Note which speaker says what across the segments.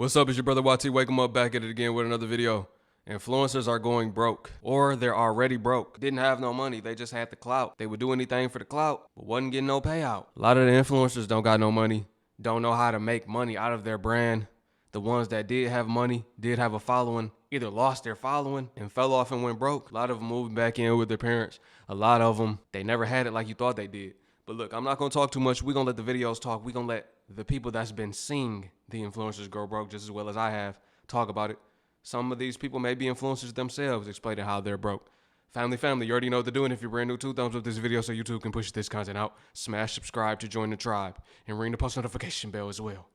Speaker 1: What's up? It's your brother YT. Wake 'em up, back at it again with another video. Influencers are going broke, or they're already broke. Didn't have no money, they just had the clout. They would do anything for the clout, but wasn't getting no payout. A lot of the influencers don't got no money, don't know how to make money out of their brand. The ones that did have money, did have a following, either lost their following and fell off and went broke. A lot of them moved back in with their parents. A lot of them, they never had it like you thought they did. But look, I'm not gonna talk too much. We're gonna let the videos talk. We're gonna let the people that's been seeing the influencers go broke just as well as I have talk about it. Some of these people may be influencers themselves, explaining how they're broke. Family, you already know what to do. And if you're brand new too, thumbs up this video so YouTube can push this content out. Smash subscribe to join the tribe and ring the post notification bell as well.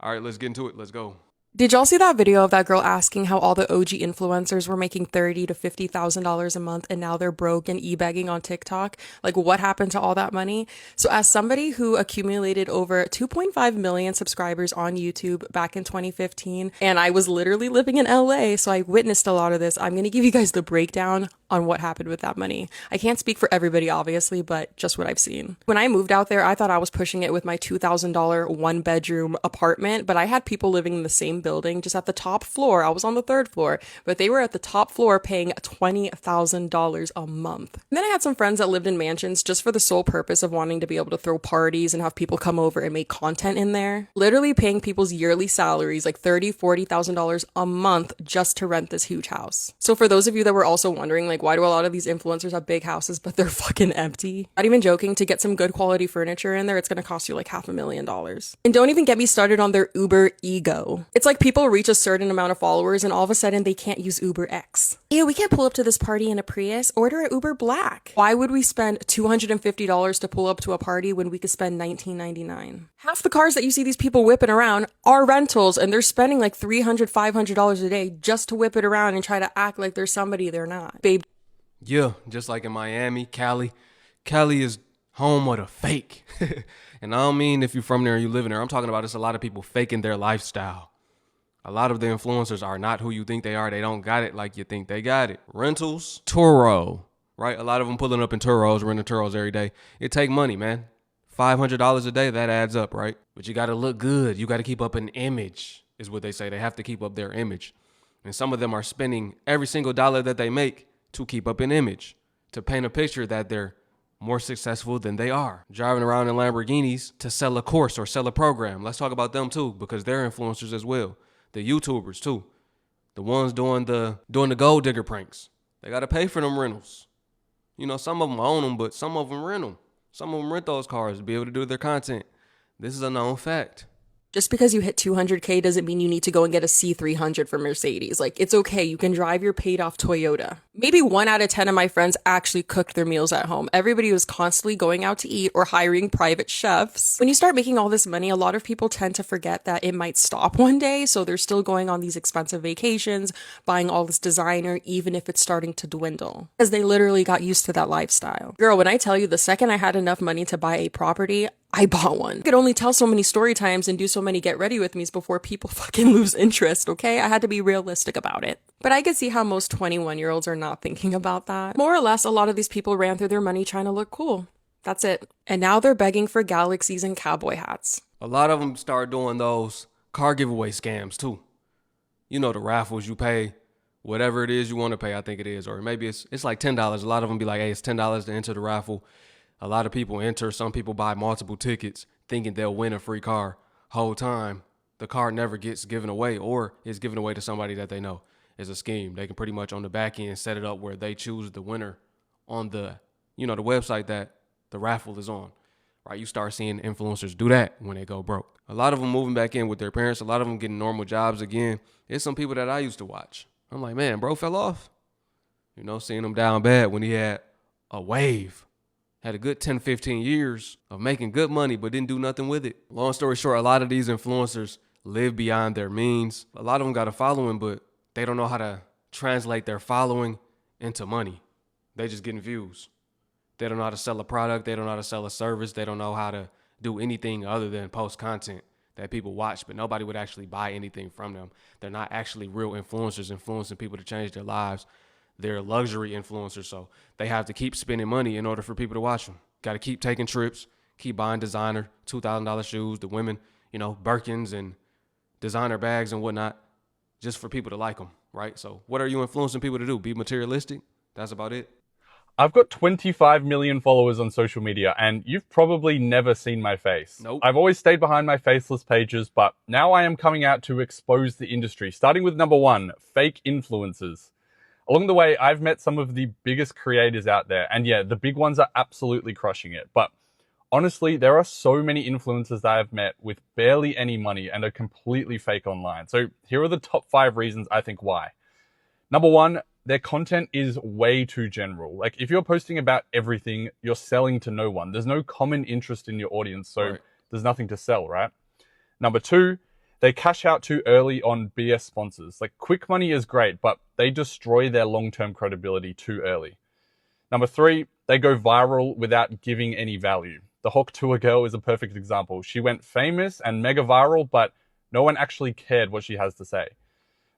Speaker 1: All right, let's get into it. Let's go.
Speaker 2: Did y'all see that video of that girl asking how all the OG influencers were making $30,000 to $50,000 a month and now they're broke and e-begging on TikTok? Like, what happened to all that money? So as somebody who accumulated over 2.5 million subscribers on YouTube back in 2015, and I was literally living in LA, so I witnessed a lot of this, I'm going to give you guys the breakdown on what happened with that money. I can't speak for everybody, obviously, but just what I've seen. When I moved out there, I thought I was pushing it with my $2,000 one-bedroom apartment, but I had people living in the same building, just at the top floor. I was on the third floor, but they were at the top floor paying $20,000 a month. And then I had some friends that lived in mansions just for the sole purpose of wanting to be able to throw parties and have people come over and make content in there. Literally paying people's yearly salaries, like $30,000, $40,000 a month just to rent this huge house. So for those of you that were also wondering, like, why do a lot of these influencers have big houses, but they're fucking empty? Not even joking, to get some good quality furniture in there, it's gonna cost you like $500,000. And don't even get me started on their Uber ego. It's like people reach a certain amount of followers and all of a sudden they can't use Uber X. Ew, we can't pull up to this party in a Prius. Order an Uber Black. Why would we spend $250 to pull up to a party when we could spend $19.99? Half the cars that you see these people whipping around are rentals, and they're spending like $300, $500 a day just to whip it around and try to act like they're somebody they're not. Babe.
Speaker 1: Yeah, just like in Miami, Cali is home of the fake. And I don't mean if you're from there and you live in there. I'm talking about it's a lot of people faking their lifestyle. A lot of the influencers are not who you think they are. They don't got it like you think they got it. Rentals, Turo, right? A lot of them pulling up in Turos, renting Turos every day. It take money, man. $500 a day, that adds up, right? But you got to look good. You got to keep up an image, is what they say. They have to keep up their image. And some of them are spending every single dollar that they make to keep up an image, to paint a picture that they're more successful than they are. Driving around in Lamborghinis to sell a course or sell a program. Let's talk about them too, because they're influencers as well. The YouTubers too. The ones doing the gold digger pranks. They got to pay for them rentals. You know, some of them own them, but some of them rent them. Some of them rent those cars to be able to do their content. This is a known fact.
Speaker 2: Just because you hit 200K doesn't mean you need to go and get a C300 from Mercedes. Like, it's okay. You can drive your paid off Toyota. Maybe 1 out of 10 of my friends actually cooked their meals at home. Everybody was constantly going out to eat or hiring private chefs. When you start making all this money, a lot of people tend to forget that it might stop one day. So they're still going on these expensive vacations, buying all this designer, even if it's starting to dwindle, because they literally got used to that lifestyle. Girl, when I tell you, the second I had enough money to buy a property, I bought one. I could only tell so many story times and do so many get ready with me's before people fucking lose interest, okay? I had to be realistic about it. But I could see how most 21-year-olds are not thinking about that. More or less, a lot of these people ran through their money trying to look cool. That's it. And now they're begging for galaxies and cowboy hats.
Speaker 1: A lot of them start doing those car giveaway scams too. You know, the raffles you pay, whatever it is you want to pay, I think it is. Or maybe it's like $10. A lot of them be like, hey, it's $10 to enter the raffle. A lot of people enter. Some people buy multiple tickets thinking they'll win a free car. Whole time, the car never gets given away, or is given away to somebody that they know. It's a scheme. They can pretty much on the back end set it up where they choose the winner on the, the website that the raffle is on. Right? You start seeing influencers do that when they go broke. A lot of them moving back in with their parents. A lot of them getting normal jobs again. It's some people that I used to watch. I'm like, man, bro fell off. Seeing him down bad when he had a wave. Had a good 10, 15 years of making good money, but didn't do nothing with it. Long story short, a lot of these influencers live beyond their means. A lot of them got a following, but they don't know how to translate their following into money. They just getting views. They don't know how to sell a product. They don't know how to sell a service. They don't know how to do anything other than post content that people watch, but nobody would actually buy anything from them. They're not actually real influencers influencing people to change their lives. They're luxury influencers, so they have to keep spending money in order for people to watch them. Got to keep taking trips, keep buying designer, $2,000 shoes. The women, Birkins and designer bags and whatnot, just for people to like them, right? So what are you influencing people to do? Be materialistic? That's about it.
Speaker 3: I've got 25 million followers on social media, and you've probably never seen my face.
Speaker 1: Nope.
Speaker 3: I've always stayed behind my faceless pages, but now I am coming out to expose the industry, starting with number one, fake influencers. Along the way, I've met some of the biggest creators out there, and yeah, the big ones are absolutely crushing it. But honestly, there are so many influencers that I've met with barely any money and are completely fake online. So here are the top 5 reasons I think why. Number one, their content is way too general. Like if you're posting about everything, you're selling to no one. There's no common interest in your audience, so
Speaker 1: Right.
Speaker 3: there's nothing to sell, right? Number two, they cash out too early on BS sponsors. Like quick money is great, but they destroy their long-term credibility too early. Number three, they go viral without giving any value. The Hawk Tour girl is a perfect example. She went famous and mega viral, but no one actually cared what she has to say.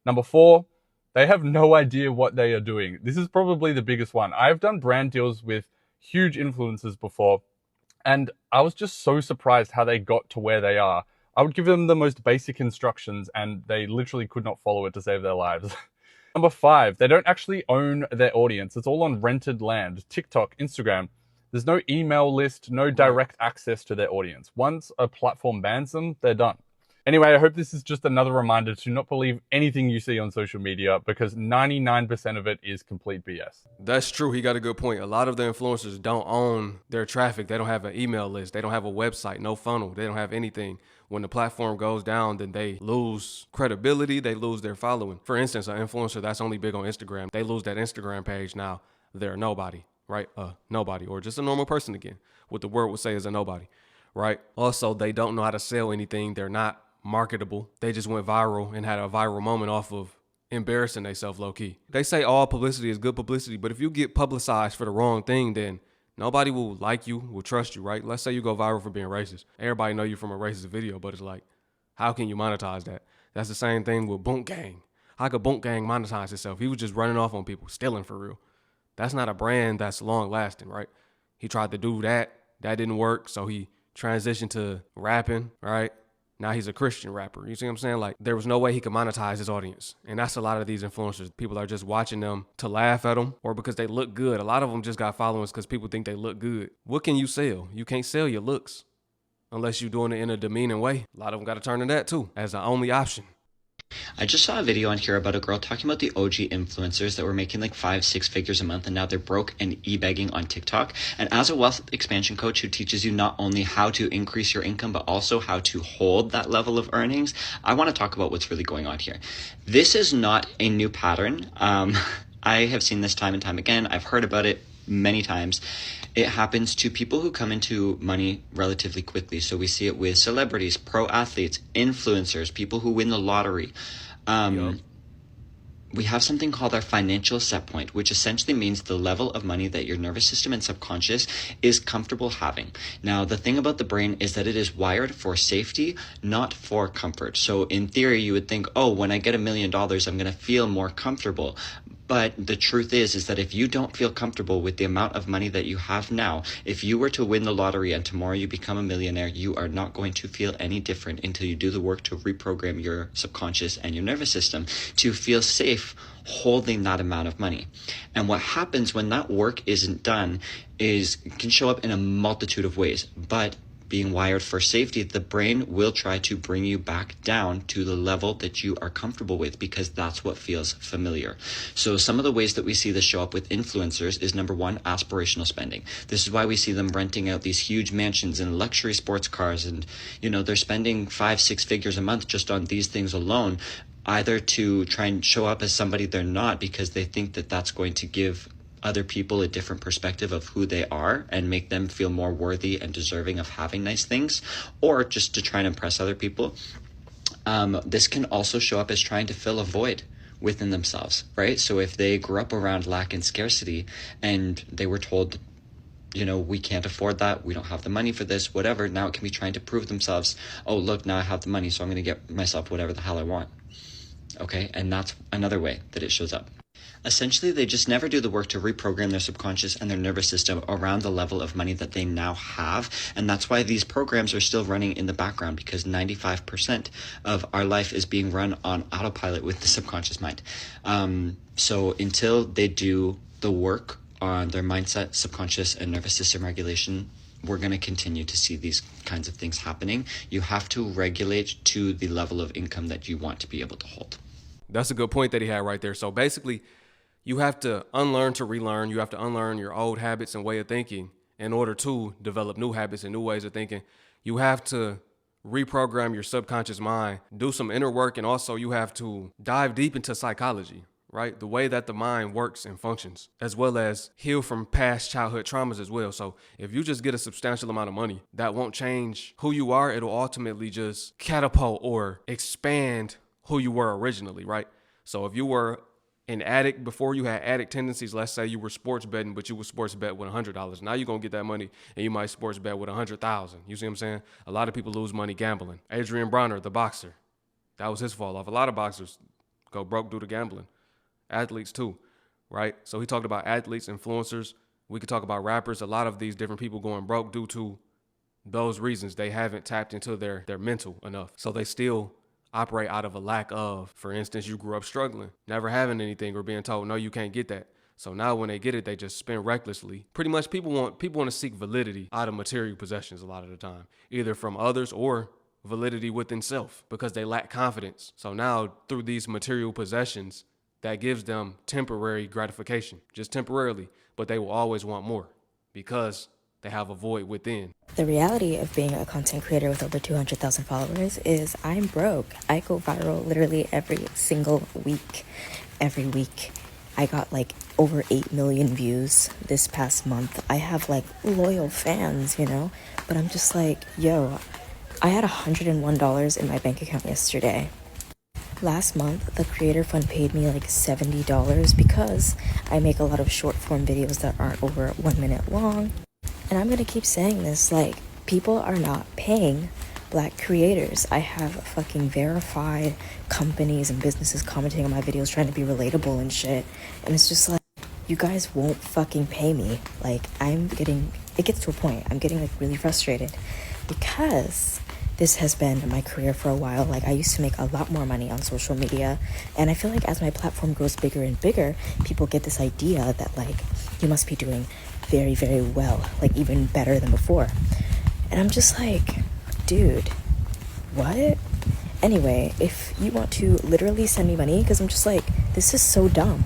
Speaker 3: Number four, they have no idea what they are doing. This is probably the biggest one. I've done brand deals with huge influencers before, and I was just so surprised how they got to where they are. I would give them the most basic instructions, and they literally could not follow it to save their lives. Number five, they don't actually own their audience. It's all on rented land. TikTok, Instagram. There's no email list, no
Speaker 1: Right.
Speaker 3: direct access to their audience. Once a platform bans them, they're done. Anyway, I hope this is just another reminder to not believe anything you see on social media because 99% of it is complete BS.
Speaker 1: That's true. He got a good point. A lot of the influencers don't own their traffic. They don't have an email list. They don't have a website, no funnel. They don't have anything. When the platform goes down, then they lose credibility. They lose their following. For instance, an influencer that's only big on Instagram, they lose that Instagram page. Now they're nobody, right? Nobody, or just a normal person again. What the word would say is a nobody, right? Also, they don't know how to sell anything. They're not marketable. They just went viral and had a viral moment off of embarrassing themselves low key. They say all publicity is good publicity, but if you get publicized for the wrong thing, then nobody will like you, will trust you, right? Let's say you go viral for being racist. Everybody know you from a racist video, but it's like, how can you monetize that? That's the same thing with Boonk Gang. How could Boonk Gang monetize itself? He was just running off on people, stealing for real. That's not a brand that's long lasting, right? He tried to do that. That didn't work. So he transitioned to rapping, right? Now he's a Christian rapper. You see what I'm saying? Like there was no way he could monetize his audience. And that's a lot of these influencers. People are just watching them to laugh at them or because they look good. A lot of them just got followers because people think they look good. What can you sell? You can't sell your looks unless you're doing it in a demeaning way. A lot of them got to turn to that too as the only option.
Speaker 4: I just saw a video on here about a girl talking about the OG influencers that were making like 5, 6 figures a month and now they're broke and e-begging on TikTok. And as a wealth expansion coach who teaches you not only how to increase your income, but also how to hold that level of earnings, I want to talk about what's really going on here. This is not a new pattern. I have seen this time and time again. I've heard about it many times. It happens to people who come into money relatively quickly. So we see it with celebrities, pro athletes, influencers, people who win the lottery.
Speaker 1: Yup.
Speaker 4: We have something called our financial set point, which essentially means the level of money that your nervous system and subconscious is comfortable having. Now, the thing about the brain is that it is wired for safety, not for comfort. So in theory, you would think, oh, when I get $1 million, I'm going to feel more comfortable. But the truth is that if you don't feel comfortable with the amount of money that you have now, if you were to win the lottery and tomorrow you become a millionaire, you are not going to feel any different until you do the work to reprogram your subconscious and your nervous system to feel safe holding that amount of money. And what happens when that work isn't done is it can show up in a multitude of ways, but being wired for safety, the brain will try to bring you back down to the level that you are comfortable with because that's what feels familiar. So some of the ways that we see this show up with influencers is number one, aspirational spending. This is why we see them renting out these huge mansions and luxury sports cars and, they're spending 5, 6 figures a month just on these things alone, either to try and show up as somebody they're not because they think that that's going to give other people a different perspective of who they are and make them feel more worthy and deserving of having nice things, or just to try and impress other people. This can also show up as trying to fill a void within themselves, right? So if they grew up around lack and scarcity and they were told, we can't afford that, we don't have the money for this, whatever, now it can be trying to prove themselves, oh, look, now I have the money, so I'm going to get myself whatever the hell I want. Okay, and that's another way that it shows up. Essentially, they just never do the work to reprogram their subconscious and their nervous system around the level of money that they now have. And that's why these programs are still running in the background, because 95% of our life is being run on autopilot with the subconscious mind. So until they do the work on their mindset, subconscious, and nervous system regulation, we're going to continue to see these kinds of things happening. You have to regulate to the level of income that you want to be able to hold.
Speaker 1: That's a good point that he had right there. So basically, you have to unlearn to relearn. You have to unlearn your old habits and way of thinking in order to develop new habits and new ways of thinking. You have to reprogram your subconscious mind, do some inner work, and also you have to dive deep into psychology, right? The way that the mind works and functions, as well as heal from past childhood traumas as well. So if you just get a substantial amount of money, that won't change who you are. It'll ultimately just catapult or expand who you were originally, right? So if you were an addict before, you had addict tendencies, let's say you were sports betting, but you would sports bet with $100. Now you're going to get that money and you might sports bet with 100,000. You see what I'm saying? A lot of people lose money gambling. Adrian Bronner, the boxer, that was his fall off. A lot of boxers go broke due to gambling. Athletes too, right? So he talked about athletes, influencers. We could talk about rappers. A lot of these different people going broke due to those reasons. They haven't tapped into their mental enough. So they still operate out of a lack of. For instance, you grew up struggling, never having anything, or being told, no, you can't get that. So now when they get it, they just spend recklessly. Pretty much people want to seek validity out of material possessions a lot of the time, either from others or validity within self, because they lack confidence. So now through these material possessions, that gives them temporary gratification, just temporarily, but they will always want more because they have a void within.
Speaker 5: The reality of being a content creator with over 200,000 followers is I'm broke. I go viral literally every single week. Every week. I got like over 8 million views this past month. I have like loyal fans, you know, but I'm just like, yo, I had $101 in my bank account yesterday. Last month, the Creator Fund paid me like $70 because I make a lot of short form videos that aren't over 1 minute long. And I'm gonna keep saying this, like, people are not paying Black creators. I have fucking verified companies and businesses commenting on my videos trying to be relatable and shit. And it's just like, you guys won't fucking pay me. Like, it gets to a point, I'm getting like really frustrated because this has been my career for a while. Like, I used to make a lot more money on social media, and I feel like as my platform grows bigger and bigger, people get this idea that like you must be doing very, very well, like even better than before. And I'm just like, dude, what? Anyway, if you want to literally send me money, because I'm just like, this is so dumb.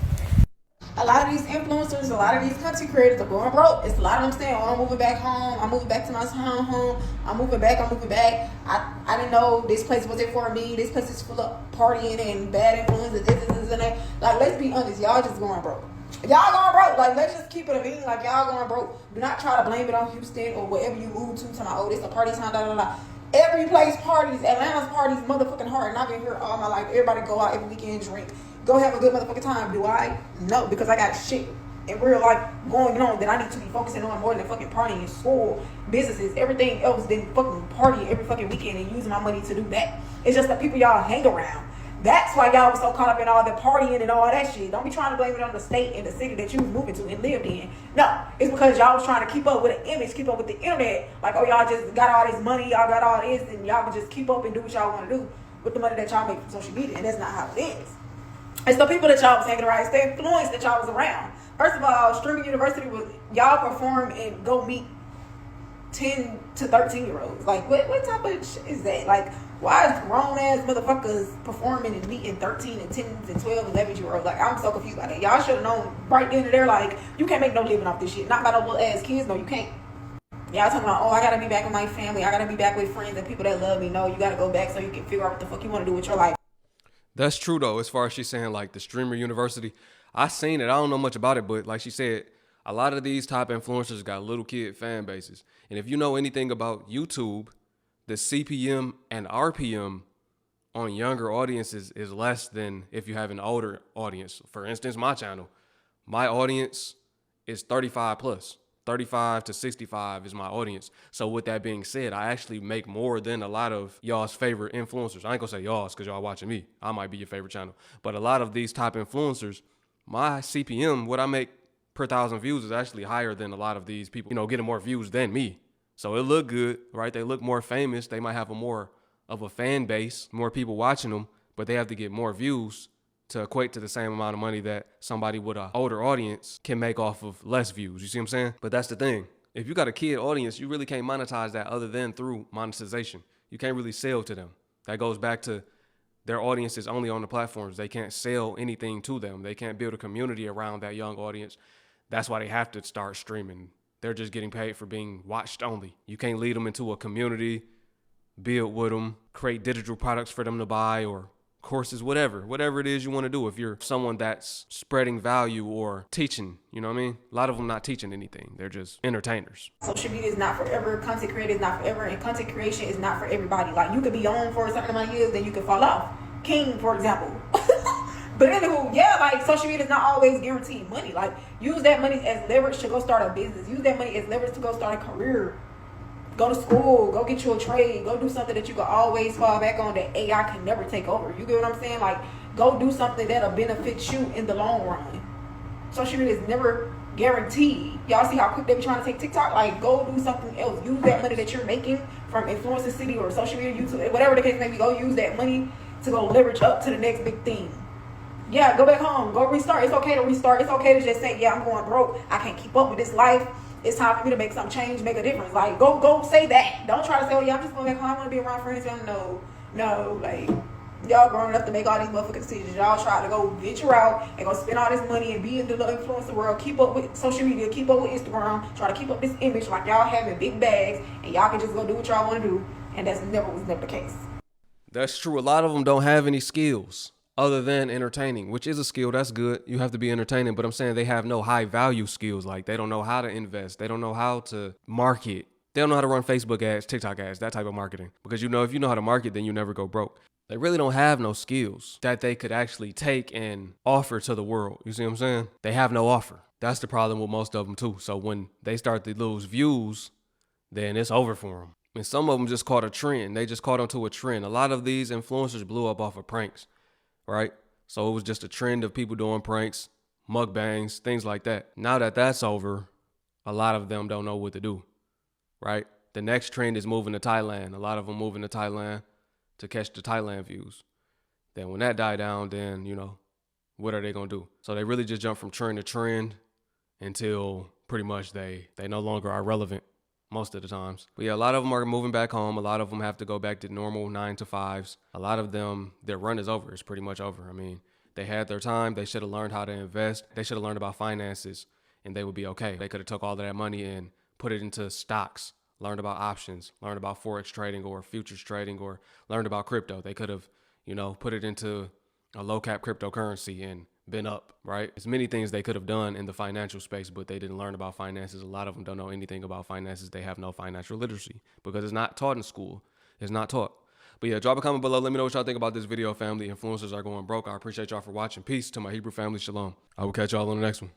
Speaker 6: A lot of these influencers, a lot of these content creators are going broke. It's a lot of them saying, oh, I'm moving back home. I'm moving back to my home. I'm moving back. I didn't know this place wasn't for me. This place is full of partying and bad influences, this, and that. Like, let's be honest. Y'all just going broke. Y'all going broke. Like, let's just keep it a bean. Like, y'all going broke. Do not try to blame it on Houston or wherever you move to. Talking about, oh, this a party town, da, da, da. Every place parties. Atlanta's parties motherfucking hard. And I've been here all my life. Everybody go out every weekend, drink. Go have a good motherfucking time. Do I? No, because I got shit in real life going on that I need to be focusing on more than fucking partying, school, businesses, everything else than fucking partying every fucking weekend and using my money to do that. It's just the people y'all hang around. That's why y'all was so caught up in all the partying and all that shit. Don't be trying to blame it on the state and the city that you was moving to and lived in. No, it's because y'all was trying to keep up with the image, keep up with the internet. Like, oh, y'all just got all this money, y'all got all this, and y'all can just keep up and do what y'all want to do with the money that y'all make from social media. And that's not how it is. It's the people that y'all was hanging around. It's the influence that y'all was around. First of all, streaming university was y'all perform and go meet 10 to 13 year olds. Like, what type of shit is that? Like, why is grown ass motherfuckers performing and meeting 13 and 10 and 12 and 11 year olds? Like, I'm so confused by that. Y'all should have known right then and there, like, you can't make no living off this shit. Not by no little ass kids. No, you can't. Y'all talking about, oh, I gotta be back with my family. I gotta be back with friends and people that love me. No, you gotta go back so you can figure out what the fuck you want to do with your life.
Speaker 1: That's true, though, as far as she's saying, like, the streamer university. I seen it. I don't know much about it, but like she said, a lot of these top influencers got little kid fan bases. And if you know anything about YouTube, the CPM and RPM on younger audiences is less than if you have an older audience. For instance, my channel, my audience is 35 plus. 35 to 65 is my audience. So with that being said, I actually make more than a lot of y'all's favorite influencers. I ain't gonna say y'all's because y'all watching me. I might be your favorite channel. But a lot of these top influencers, My CPM, what I make per 1,000 views, is actually higher than a lot of these people, getting more views than me. So it look good, right? They look more famous. They might have more of a fan base, more people watching them, but they have to get more views to equate to the same amount of money that somebody with an older audience can make off of less views. You see what I'm saying? But that's the thing. If you got a kid audience, you really can't monetize that other than through monetization. You can't really sell to them. That goes back to their audience is only on the platforms. They can't sell anything to them. They can't build a community around that young audience. That's why they have to start streaming. They're just getting paid for being watched only. You can't lead them into a community, build with them, create digital products for them to buy or courses, whatever it is you want to do. If you're someone that's spreading value or teaching, you know what I mean? A lot of them not teaching anything. They're just entertainers.
Speaker 6: Social media is not forever. Content creator is not forever. And content creation is not for everybody. Like, you could be on for a certain amount of years, then you could fall off. King, for example. But anywho, yeah, like, social media is not always guaranteed money. Like, use that money as leverage to go start a business. Use that money as leverage to go start a career. Go to school, go get you a trade, go do something that you can always fall back on that AI can never take over. You get what I'm saying? Like, go do something that'll benefit you in the long run. Social media is never guaranteed. Y'all see how quick they be trying to take TikTok? Like, go do something else. Use that money that you're making from Influencer City or social media, YouTube, whatever the case may be. Go use that money to go leverage up to the next big thing. Yeah, go back home, go restart. It's okay to restart. It's okay to just say, yeah, I'm going broke. I can't keep up with this life. It's time for me to make some change, make a difference. Like, go say that. Don't try to say, oh yeah, I'm just going back home. I want to be around friends. No, like, y'all grown enough to make all these motherfucking decisions. Y'all try to go venture out and go spend all this money and be in the influencer world. Keep up with social media, keep up with Instagram. Try to keep up this image like y'all having big bags and y'all can just go do what y'all want to do. And was never the case.
Speaker 1: That's true. A lot of them don't have any skills other than entertaining, which is a skill. That's good. You have to be entertaining, but I'm saying they have no high value skills. Like, they don't know how to invest. They don't know how to market. They don't know how to run Facebook ads, TikTok ads, that type of marketing. Because if you know how to market, then you never go broke. They really don't have no skills that they could actually take and offer to the world. You see what I'm saying? They have no offer. That's the problem with most of them too. So when they start to lose views, then it's over for them. And some of them just caught a trend. They just caught onto a trend. A lot of these influencers blew up off of pranks. Right? So it was just a trend of people doing pranks, mukbangs, things like that. Now that that's over, a lot of them don't know what to do, right? The next trend is moving to Thailand. A lot of them moving to Thailand to catch the Thailand views. Then when that die down, then, what are they going to do? So they really just jump from trend to trend until pretty much they no longer are relevant most of the times. But yeah, a lot of them are moving back home. A lot of them have to go back to normal 9-to-5s. A lot of them, their run is over. It's pretty much over. I mean, they had their time. They should have learned how to invest. They should have learned about finances and they would be okay. They could have took all of that money and put it into stocks, learned about options, learned about Forex trading or futures trading, or learned about crypto. They could have, put it into a low cap cryptocurrency and been up, right? There's many things they could have done in the financial space, but they didn't learn about finances. A lot of them don't know anything about finances. They have no financial literacy because it's not taught in school. It's not taught. But yeah, drop a comment below. Let me know what y'all think about this video, family. Influencers are going broke. I appreciate y'all for watching. Peace to my Hebrew family. Shalom. I will catch y'all on the next one.